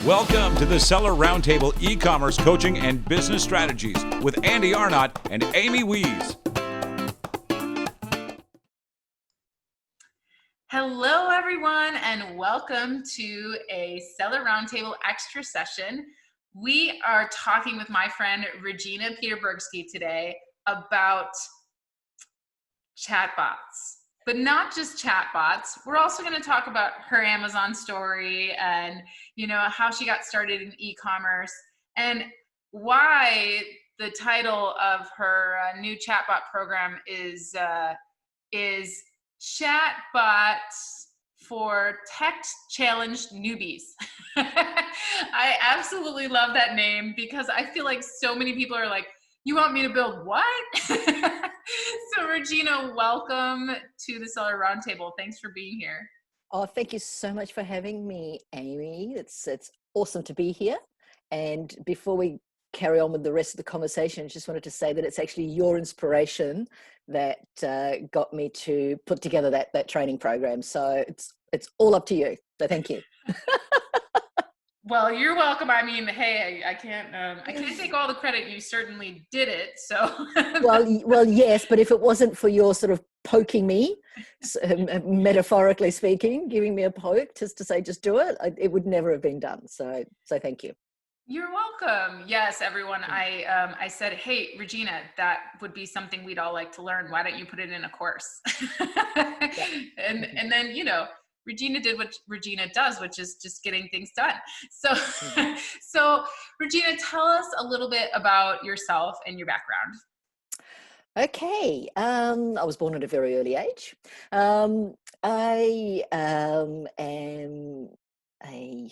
Welcome to the Seller Roundtable e-commerce coaching and business strategies with Andy Arnott and Amy Wees. Hello, everyone, and welcome to a Seller Roundtable extra session. We are talking with my friend Regina Peterburgsky today about chatbots. But not just chatbots. We're also going to talk about her Amazon story and, how she got started in e-commerce and why the title of her new chatbot program is Chatbot for tech-challenged newbies. I absolutely love that name because I feel like so many people are like, you want me to build what? So Regina, welcome to the Seller Roundtable. Thanks for being here. Oh, thank you so much for having me, Amy. It's awesome to be here. And before we carry on with the rest of the conversation, I just wanted to say that it's actually your inspiration that got me to put together that training program. So it's all up to you. So thank you. Well, you're welcome. I mean, hey, I can't take all the credit. You certainly did it. So well, yes, but if it wasn't for your sort of poking me, metaphorically speaking, giving me a poke just to say, just do it, it would never have been done. So thank you. You're welcome. Yes, everyone. I said, hey, Regina, that would be something we'd all like to learn. Why don't you put it in a course? Yeah. And then, Regina did what Regina does, which is just getting things done. So Regina, tell us a little bit about yourself and your background. Okay. I was born at a very early age. I am a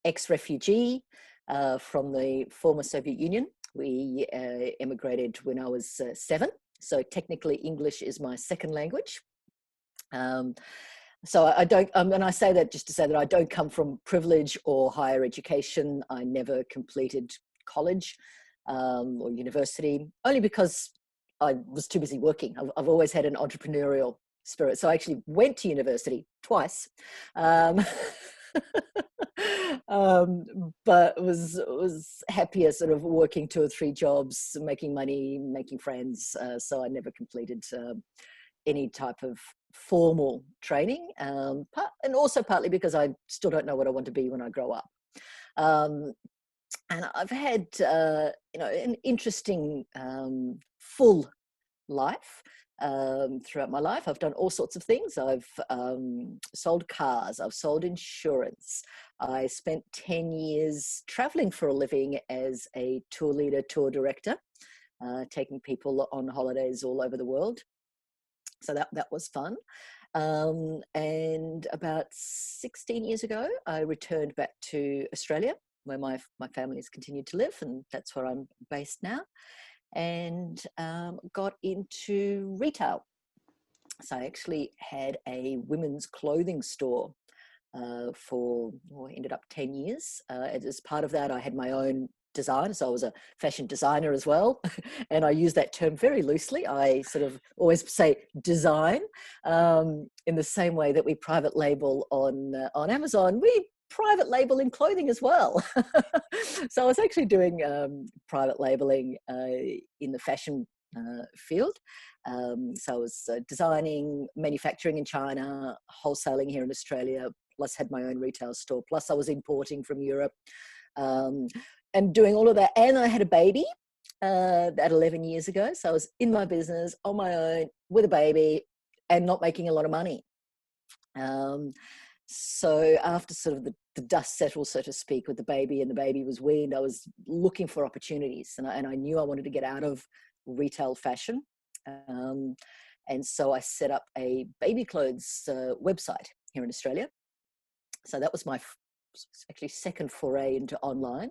ex-refugee from the former Soviet Union. We immigrated when I was 7. So technically English is my second language. So I don't, and I say that just to say that I don't come from privilege or higher education. I never completed college or university, only because I was too busy working. I've always had an entrepreneurial spirit. So I actually went to university twice, but was happier sort of working 2 or 3 jobs, making money, making friends. So I never completed any type of formal training, and also partly because I still don't know what I want to be when I grow up. And I've had, an interesting, full life throughout my life. I've done all sorts of things. I've sold cars. I've sold insurance. I spent 10 years traveling for a living as a tour leader, tour director, taking people on holidays all over the world. So that was fun. And about 16 years ago, I returned back to Australia, where my family has continued to live, and that's where I'm based now, and got into retail. So I actually had a women's clothing store ended up 10 years. As part of that, I had my own design. So I was a fashion designer as well. And I use that term very loosely. I sort of always say design in the same way that we private label on Amazon. We private label in clothing as well. So I was actually doing private labeling in the fashion field. So I was designing, manufacturing in China, wholesaling here in Australia, plus had my own retail store, plus I was importing from Europe. And doing all of that. And I had a baby at 11 years ago. So I was in my business on my own with a baby and not making a lot of money. So after sort of the dust settled, so to speak, with the baby and the baby was weaned, I was looking for opportunities. And I knew I wanted to get out of retail fashion. And so I set up a baby clothes website here in Australia. So that was my actually second foray into online.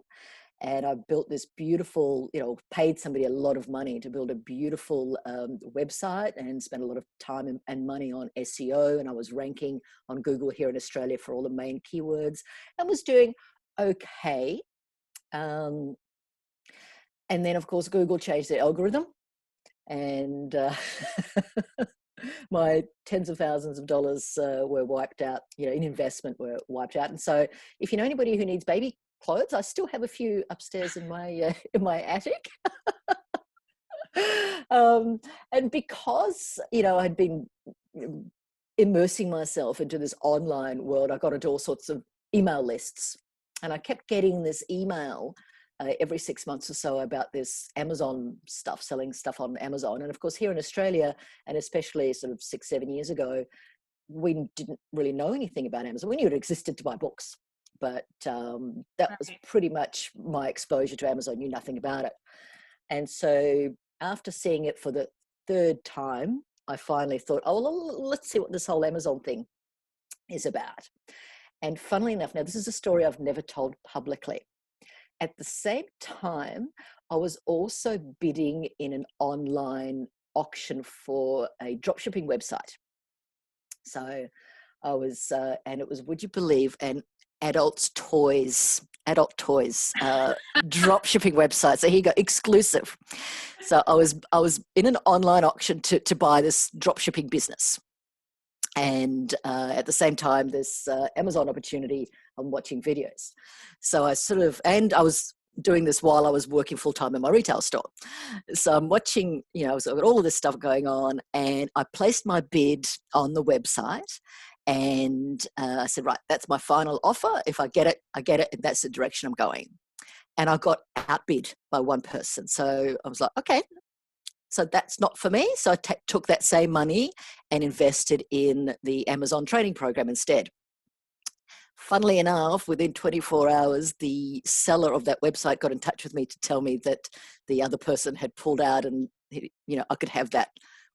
And I built this beautiful, paid somebody a lot of money to build a beautiful website and spent a lot of time and money on SEO. And I was ranking on Google here in Australia for all the main keywords and was doing okay. And then, of course, Google changed their algorithm. And my tens of thousands of dollars were wiped out, in investment were wiped out. And so if you know anybody who needs baby clothes, I still have a few upstairs in my attic. And because, I'd been immersing myself into this online world, I got into all sorts of email lists. And I kept getting this email every 6 months or so about this Amazon stuff, selling stuff on Amazon. And of course, here in Australia, and especially sort of 6-7 years ago, we didn't really know anything about Amazon. We knew it existed to buy books, but that was pretty much my exposure to Amazon. Knew nothing about it. And so after seeing it for the third time, I finally thought, oh, well, let's see what this whole Amazon thing is about. And funnily enough, now this is a story I've never told publicly. At the same time, I was also bidding in an online auction for a dropshipping website. So I was, and it was, would you believe, an adult toys dropshipping website. So here you go, exclusive. So I was in an online auction to buy this dropshipping business. And at the same time, this Amazon opportunity, I'm watching videos. So I was doing this while I was working full-time in my retail store. So I'm watching, so I've got all of this stuff going on, and I placed my bid on the website, and I said, right, that's my final offer. If I get it, I get it, and that's the direction I'm going. And I got outbid by one person. So I was like, okay, so that's not for me. So I took that same money and invested in the Amazon training program instead. Funnily enough, within 24 hours, the seller of that website got in touch with me to tell me that the other person had pulled out, and I could have that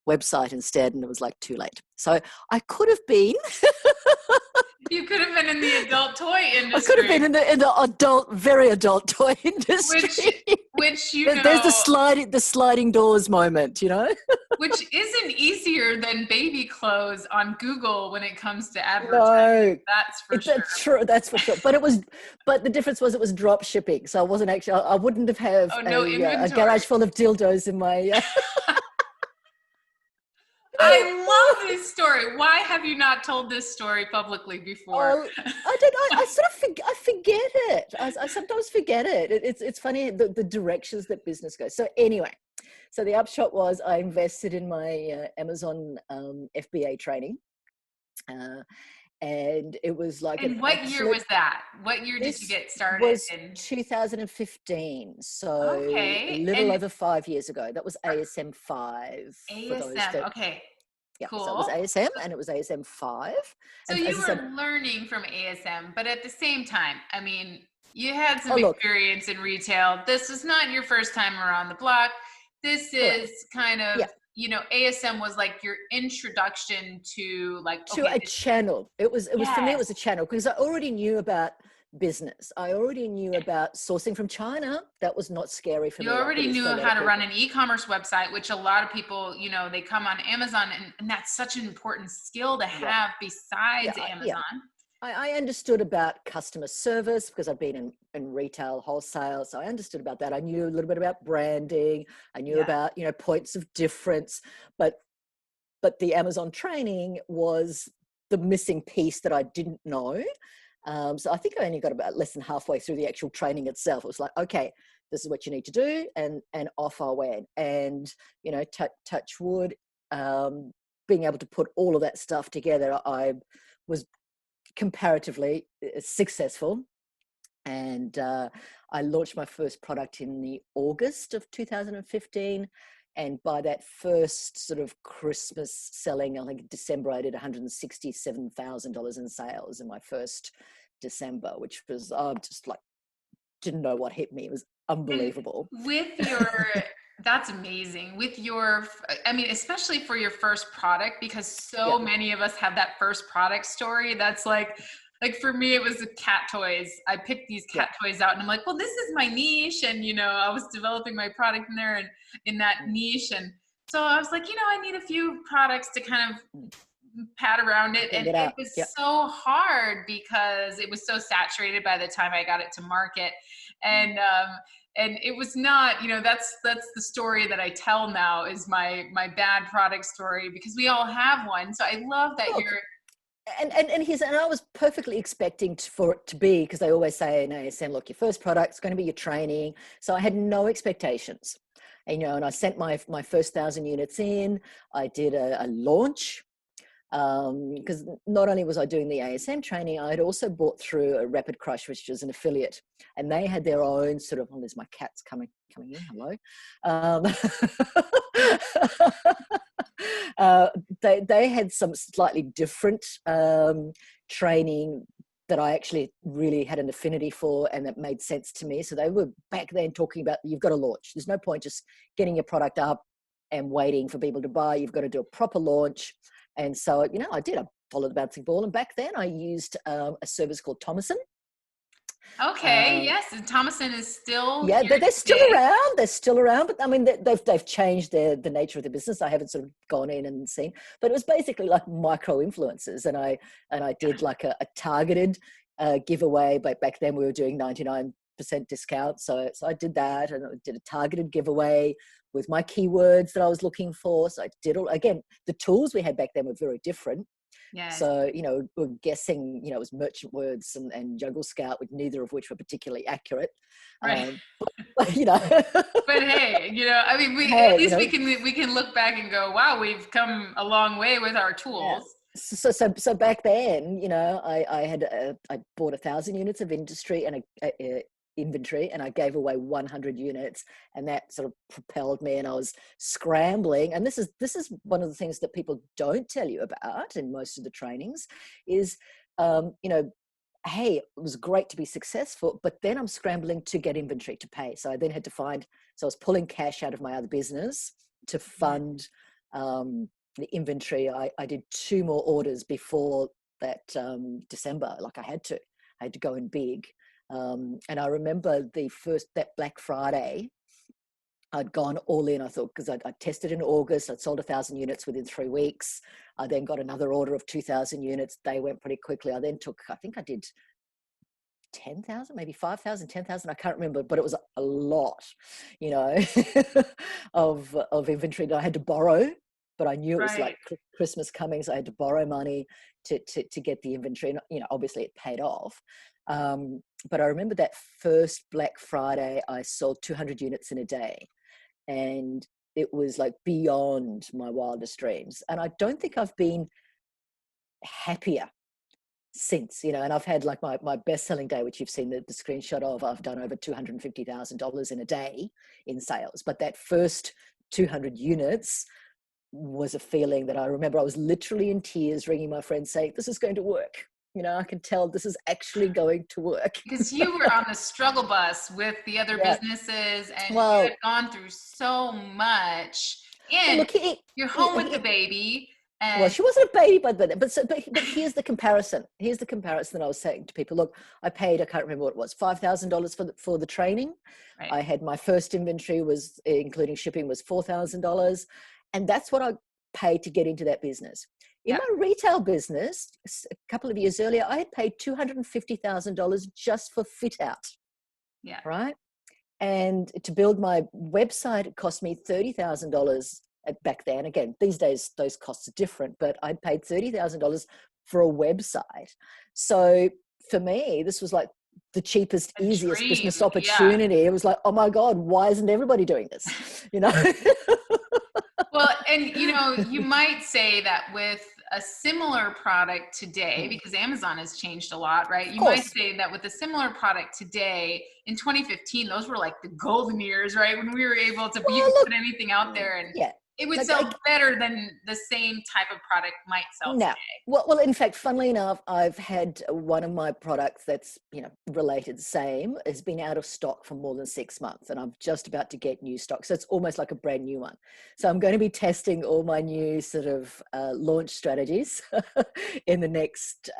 website instead. And it was like too late. So I could have been. You could have been in the adult toy industry. I could have been in the very adult toy industry. Which there's the sliding doors moment, Which isn't easier than baby clothes on Google when it comes to advertising. No, that's for sure. That's for sure. But the difference was it was drop shipping. So I wasn't actually. I wouldn't have a garage full of dildos in my. I love this story. Why have you not told this story publicly before? I don't know. I forget it. I sometimes forget it. It's funny the directions that business goes. So anyway, so the upshot was I invested in my Amazon FBA training. And it was like. And what year was that? What year did you get started? It was 2015, so a little over 5 years ago. That was ASM 5. ASM, okay. Yeah, cool. So it was ASM, and it was ASM 5. So and you were learning from ASM, but at the same time, I mean, you had some experience in retail. This is not your first time around the block. This is kind of. Yeah. ASM was like your introduction to a channel. It was for me, it was a channel because I already knew about business. I already knew about sourcing from China. That was not scary for me. You already knew how to run an e-commerce website, which a lot of people, they come on Amazon, and that's such an important skill to have besides Amazon. Yeah. I understood about customer service because I've been in retail wholesale. So I understood about that. I knew a little bit about branding. I knew about, points of difference, but the Amazon training was the missing piece that I didn't know. So I think I only got about less than halfway through the actual training itself. It was like, okay, this is what you need to do, and off I went. And, touch wood, being able to put all of that stuff together, I was comparatively successful. And I launched my first product in the August of 2015. And by that first sort of Christmas selling, I think December, I did $167,000 in sales in my first December, which was, just like, didn't know what hit me. It was unbelievable. That's amazing. Especially for your first product, because many of us have that first product story. That's like for me, it was the cat toys. I picked these cat toys out, and I'm like, well, this is my niche. And, I was developing my product in there and in that niche. And so I was like, I need a few products to kind of pat around it. And it was so hard because it was so saturated by the time I got it to market. And And it was not, that's the story that I tell now, is my bad product story, because we all have one. So I love that Look, you're. and I was perfectly expecting for it to be, because they always say in ASM, look, your first product's going to be your training. So I had no expectations. And, and I sent my first 1,000 units in. I did a launch, because not only was I doing the ASM training, I had also bought through a Rapid Crush, which was an affiliate, and they had their own sort of, there's my cats coming in, hello. They had some slightly different training that I actually really had an affinity for, and that made sense to me. So they were back then talking about, you've got to launch. There's no point just getting your product up and waiting for people to buy. You've got to do a proper launch. And so, I did. I followed the bouncing ball. And back then I used a service called Thomason. Okay, yes. And Thomason is still Yeah, here they're still today. around. They're still around. But I mean, they've changed the nature of the business. I haven't sort of gone in and seen. But it was basically like micro influencers. And I did like a targeted giveaway. But back then we were doing 99% discount. So I did that, and I did a targeted giveaway with my keywords that I was looking for. So I did again, the tools we had back then were very different. Yes. So, we're guessing, it was merchant words and Jungle Scout, with neither of which were particularly accurate. Right. But But hey, I mean, at least we can look back and go, wow, we've come a long way with our tools. Yeah. So back then, I bought 1,000 units of industry and inventory, and I gave away 100 units, and that sort of propelled me, and I was scrambling. And this is one of the things that people don't tell you about in most of the trainings is, hey, it was great to be successful, but then I'm scrambling to get inventory to pay. So I then had to I was pulling cash out of my other business to fund the inventory. I did 2 more orders before that December. Like I had to go in big. And I remember that Black Friday, I'd gone all in. I thought, because I tested in August, I'd sold 1,000 units within 3 weeks. I then got another order of 2,000 units. They went pretty quickly. I then I think I did 10,000, maybe 5,000, 10,000. I can't remember, but it was a lot, of inventory that I had to borrow. But I knew it was like Christmas coming, so I had to borrow money to get the inventory. And, obviously it paid off. But I remember that first Black Friday, I sold 200 units in a day, and it was like beyond my wildest dreams. And I don't think I've been happier since, and I've had like my best-selling day, which you've seen the screenshot of. I've done over $250,000 in a day in sales. But that first 200 units was a feeling that I remember. I was literally in tears, ringing my friend saying, this is going to work. I can tell this is actually going to work. Because you were on the struggle bus with the other businesses, and you had gone through so much. And you're home with the baby. And she wasn't a baby, but here's the comparison. Here's the comparison that I was saying to people. Look, I paid, I can't remember what it was, $5,000 for the training. Right. I had my first inventory was, including shipping, was $4,000. And that's what I paid to get into that business. In my retail business, a couple of years earlier, I had paid $250,000 just for fit out. Yeah. Right. And to build my website, it cost me $30,000 back then. Again, these days, those costs are different, but I'd paid $30,000 for a website. So for me, this was like the cheapest, easiest business opportunity. Yeah. It was like, oh my God, why isn't everybody doing this? Well, and you might say that with a similar product today, because Amazon has changed a lot, right? You might say that with a similar product today, in 2015, those were like the golden years, right? When we were able to put anything out there, and it would sell better than the same type of product might sell today. Well, in fact, funnily enough, I've had one of my products that's, related, same, has been out of stock for more than 6 months, and I'm just about to get new stock. So it's almost like a brand new one. So I'm going to be testing all my new sort of launch strategies in the next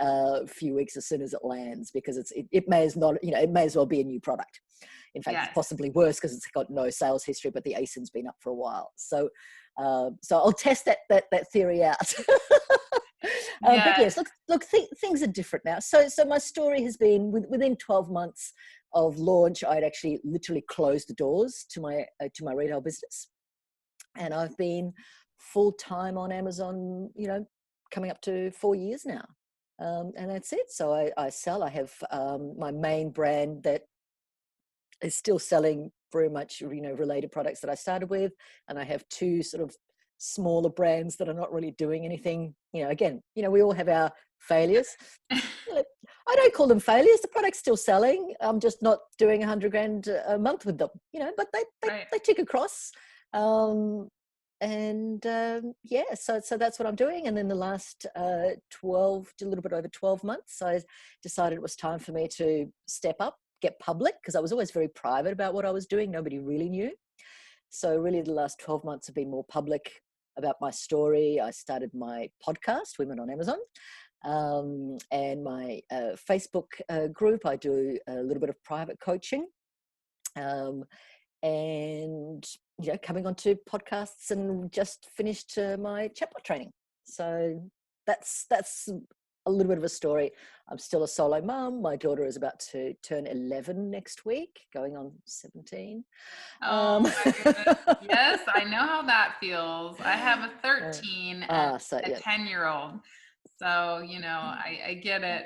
few weeks as soon as it lands, because it may as not, it may as well be a new product. In fact, it's possibly worse because it's got no sales history, but the ASIN's been up for a while. So I'll test that theory out. But Yeah. yes, look, things are different now. So my story has been within 12 months of launch, I'd actually literally closed the doors to my retail business, and I've been full time on Amazon, coming up to 4 years now, and that's it. So I sell. I have my main brand that is still selling very much, related products that I started with, and I have two sort of smaller brands that are not really doing anything. Again, we all have our failures. I don't call them failures. The product's still selling. I'm just not doing 100 grand a month with them, but they tick across. Yeah, so that's what I'm doing. And then the last a little bit over 12 months, I decided it was time for me to step up, get public, because I was always very private about what I was doing. Nobody really knew. So really the last 12 months have been more public about my story. I started my podcast, Women on Amazon, and my Facebook group. I do a little bit of private coaching, and coming onto podcasts, and just finished my chatbot training. So that's a little bit of a story. I'm still a solo mum. My daughter is about to turn 11 next week, going on 17. Oh my goodness. Yes, I know how that feels. I have a 13 and a 10-year-old. So, I get it.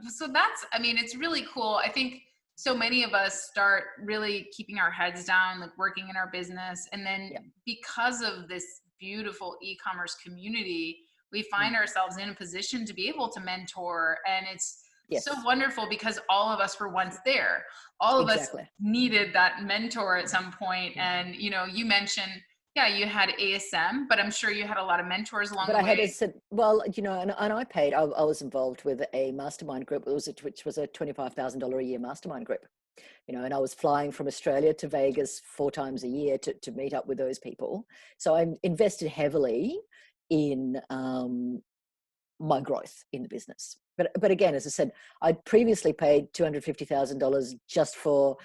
So it's really cool. I think so many of us start really keeping our heads down, like working in our business. And then because of this beautiful e-commerce community, we find ourselves in a position to be able to mentor. And it's so wonderful because all of us were once there. All of us needed that mentor at some point. And, you mentioned, you had ASM, but I'm sure you had a lot of mentors along the way. And I paid. I was involved with a mastermind group, which was a $25,000 a year mastermind group. And I was flying from Australia to Vegas 4 times a year to meet up with those people. So I invested heavily in my growth in the business. But again, as I said, I'd previously paid $250,000 just for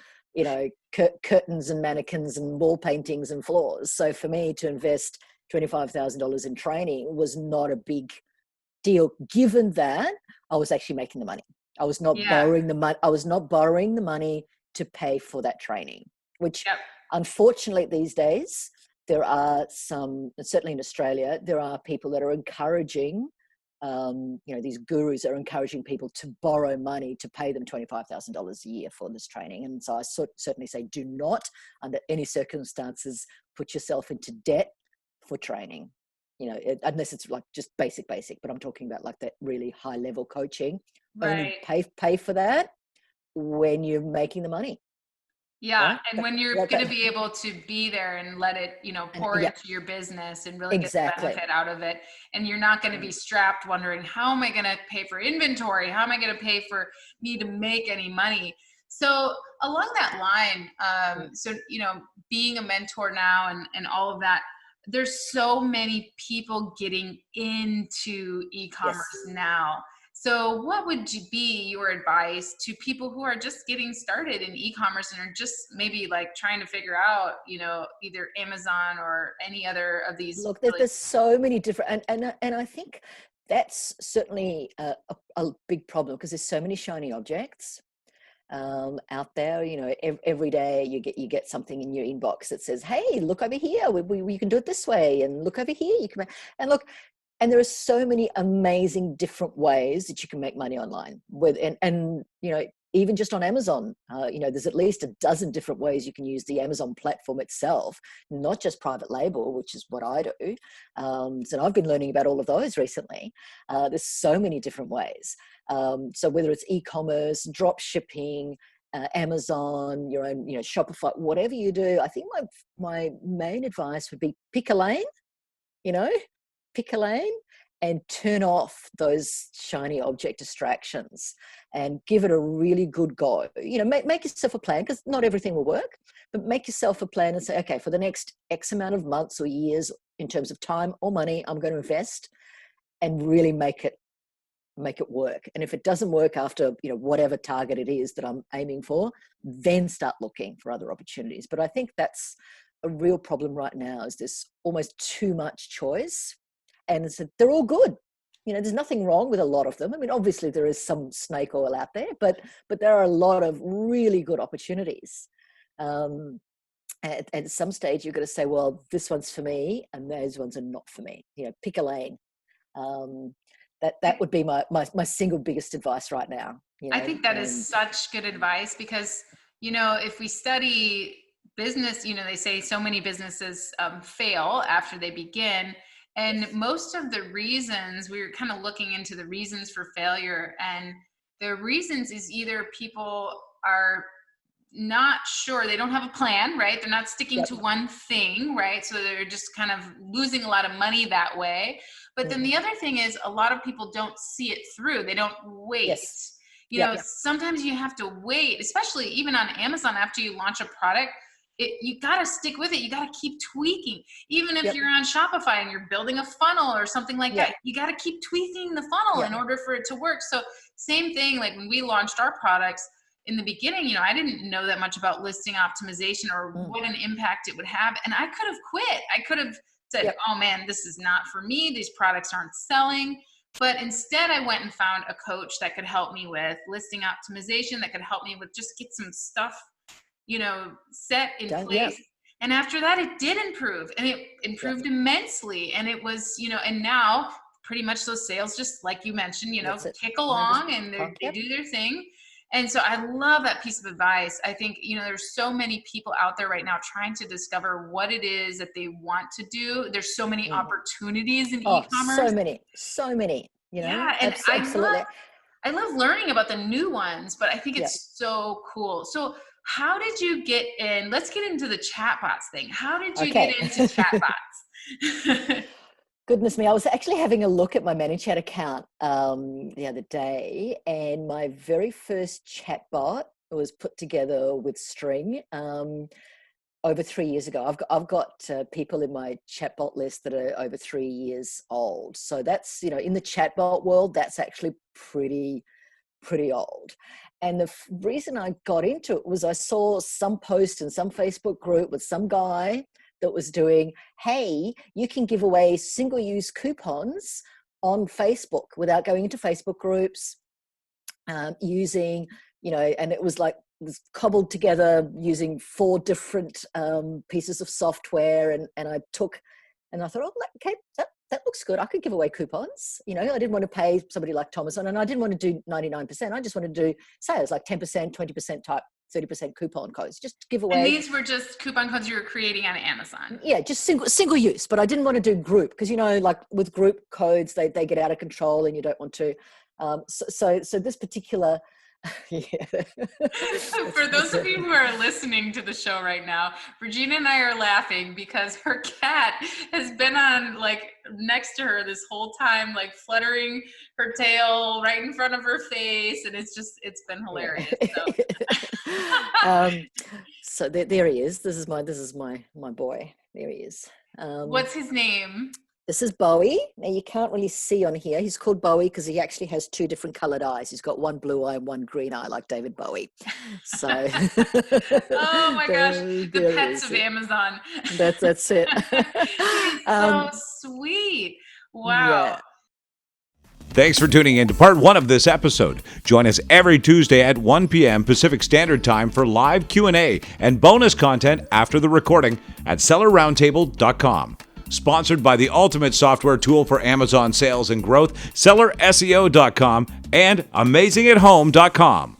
curtains and mannequins and wall paintings and floors. So for me to invest $25,000 in training was not a big deal, given that I was actually making the money. I was not borrowing the money. I was not borrowing the money to pay for that training, which unfortunately these days there are some, certainly in Australia, there are people that are encouraging, these gurus are encouraging people to borrow money to pay them $25,000 a year for this training. And so I certainly say, do not, under any circumstances, put yourself into debt for training, unless it's like just basic, but I'm talking about like that really high level coaching. Only pay for that when you're making the money. Yeah. Right? And when you're going to be able to be there and let it, pour into your business and really get the benefit out of it. And you're not going to be strapped wondering, how am I going to pay for inventory? How am I going to pay for me to make any money? So along that line, being a mentor now and all of that, there's so many people getting into e-commerce now. So what would be your advice to people who are just getting started in e-commerce and are just maybe like trying to figure out, either Amazon or any other of these? Look, there's so many different, and I think that's certainly a big problem, because there's so many shiny objects out there. Every day you get something in your inbox that says, hey, look over here, you can do it this way, and look over here, you can, and look. And there are so many amazing different ways that you can make money online and even just on Amazon, there's at least a dozen different ways you can use the Amazon platform itself, not just private label, which is what I do. So I've been learning about all of those recently. There's so many different ways. So whether it's e-commerce, drop shipping, Amazon, your own, Shopify, whatever you do, I think my main advice would be pick a lane, pick a lane and turn off those shiny object distractions and give it a really good go. Make yourself a plan, because not everything will work, but make yourself a plan and say, okay, for the next X amount of months or years, in terms of time or money, I'm going to invest and really make it work. And if it doesn't work after, whatever target it is that I'm aiming for, then start looking for other opportunities. But I think that's a real problem right now, is there's almost too much choice. And they're all good. there's nothing wrong with a lot of them. I mean, obviously there is some snake oil out there, but there are a lot of really good opportunities. At some stage, you're going to say, well, this one's for me, and those ones are not for me. Pick a lane. That would be my single biggest advice right now. I think that is such good advice because, if we study business, they say so many businesses fail after they begin. And most of the reasons, we were kind of looking into the reasons for failure, and the reasons is either people are not sure, they don't have a plan, right? They're not sticking to one thing, right? So they're just kind of losing a lot of money that way. But then the other thing is a lot of people don't see it through. They don't wait. Sometimes you have to wait, especially even on Amazon after you launch a product. You got to stick with it. You got to keep tweaking. Even if you're on Shopify and you're building a funnel or something like that, you got to keep tweaking the funnel in order for it to work. So same thing, like when we launched our products in the beginning, I didn't know that much about listing optimization or what an impact it would have. And I could have quit. I could have said, oh man, this is not for me. These products aren't selling. But instead I went and found a coach that could help me with listing optimization, that could help me with just get some stuff set in place. And after that, it did improve, and it improved immensely. And it was, and now pretty much those sales, just like you mentioned, kick along and they do their thing. And so I love that piece of advice. I think, there's so many people out there right now trying to discover what it is that they want to do. There's so many opportunities in e-commerce. So many, Yeah. And absolutely. I love learning about the new ones, but I think it's so cool. So how did you get in? Let's get into the chatbots thing. How did you get into chatbots? Goodness me, I was actually having a look at my ManyChat account the other day, and my very first chatbot was put together with String over 3 years ago. I've got people in my chatbot list that are over 3 years old. So that's, in the chatbot world, that's actually pretty old. And the reason I got into it was I saw some post in some Facebook group with some guy that was doing, hey, you can give away single-use coupons on Facebook without going into Facebook groups, using, and it was cobbled together using 4 different pieces of software. And I thought, oh, okay, that looks good. I could give away coupons. I didn't want to pay somebody like Thomas, and I didn't want to do 99%. I just wanted to do sales like 10%, 20% type, 30% coupon codes, just to give away. And these were just coupon codes you were creating on Amazon? Yeah, just single use, but I didn't want to do group because, like with group codes, they get out of control and you don't want to. So this particular... For those of you who are listening to the show right now, Regina and I are laughing because her cat has been on next to her this whole time, fluttering her tail right in front of her face, and it's been hilarious. So there he is. This is my boy. There he is. What's his name? This is Bowie. Now you can't really see on here. He's called Bowie because he actually has 2 different colored eyes. He's got one blue eye and one green eye, like David Bowie. So. Oh my gosh, the pets of Amazon. That's it. He's so sweet. Wow. Yeah. Thanks for tuning in to part 1 of this episode. Join us every Tuesday at 1 p.m. Pacific Standard Time for live Q&A and bonus content after the recording at sellerroundtable.com. Sponsored by the ultimate software tool for Amazon sales and growth, sellerseo.com and amazingathome.com.